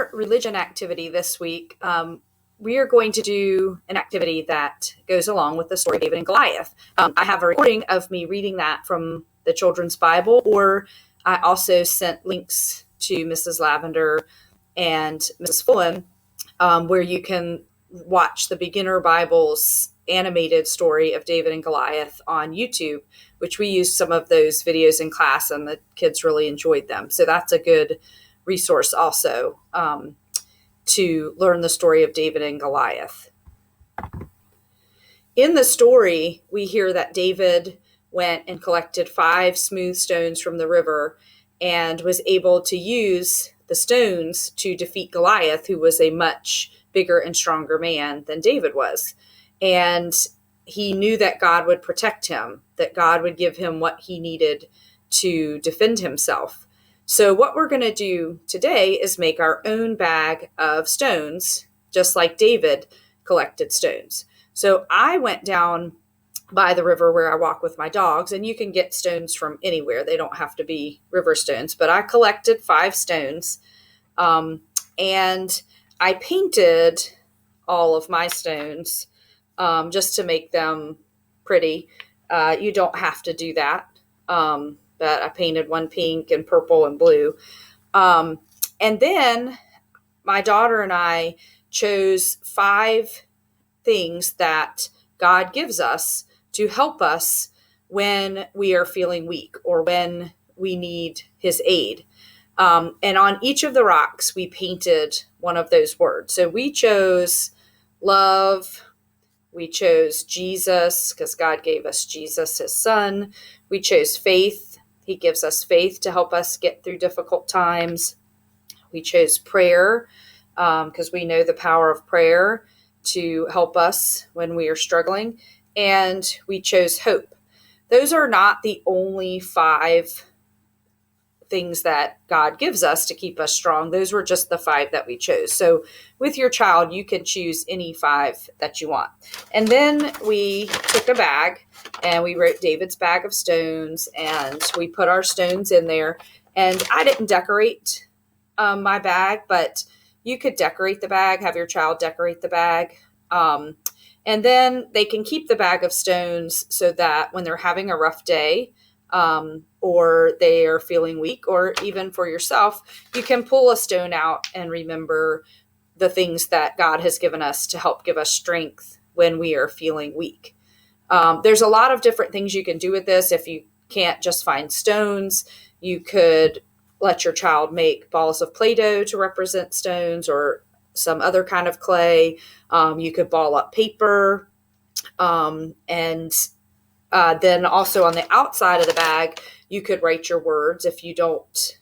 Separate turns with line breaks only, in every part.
our religion activity this week, we are going to do an activity that goes along with the story of David and Goliath. I have a recording of me reading that from the Children's Bible, or I also sent links to Mrs. Lavender and Mrs. Fulham, where you can watch the Beginner Bible's animated story of David and Goliath on YouTube, which we used some of those videos in class and the kids really enjoyed them. So that's a good resource also to learn the story of David and Goliath. In the story, we hear that David went and collected 5 smooth stones from the river and was able to use the stones to defeat Goliath, who was a much bigger and stronger man than David was. And he knew that God would protect him, that God would give him what he needed to defend himself. So what we're going to do today is make our own bag of stones, just like David collected stones. So I went down by the river where I walk with my dogs, and you can get stones from anywhere. They don't have to be river stones, but I collected 5 stones, and I painted all of my stones just to make them pretty. You don't have to do that, but I painted one pink and purple and blue. And then my daughter and I chose 5 things that God gives us to help us when we are feeling weak or when we need his aid. And on each of the rocks, we painted one of those words. So we chose love. We chose Jesus because God gave us Jesus, his son. We chose faith. He gives us faith to help us get through difficult times. We chose prayer because we know the power of prayer to help us when we are struggling. And we chose hope. Those are not the only 5 things that God gives us to keep us strong. Those were just the 5 that we chose. So with your child, you can choose any 5 that you want. And then we took a bag and we wrote David's bag of stones and we put our stones in there. And I didn't decorate my bag, but you could decorate the bag, have your child decorate the bag. And then they can keep the bag of stones so that when they're having a rough day, or they are feeling weak, or even for yourself, you can pull a stone out and remember the things that God has given us to help give us strength when we are feeling weak. There's a lot of different things you can do with this. If you can't just find stones, you could let your child make balls of Play-Doh to represent stones or some other kind of clay. You could ball up paper, and then also on the outside of the bag, you could write your words if you don't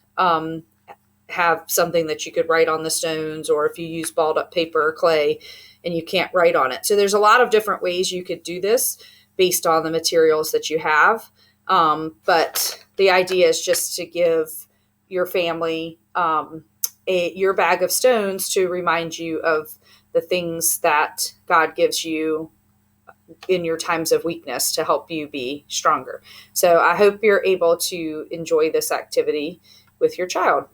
have something that you could write on the stones, or if you use balled up paper or clay and you can't write on it. So there's a lot of different ways you could do this based on the materials that you have. But the idea is just to give your family your bag of stones to remind you of the things that God gives you in your times of weakness to help you be stronger. So I hope you're able to enjoy this activity with your child.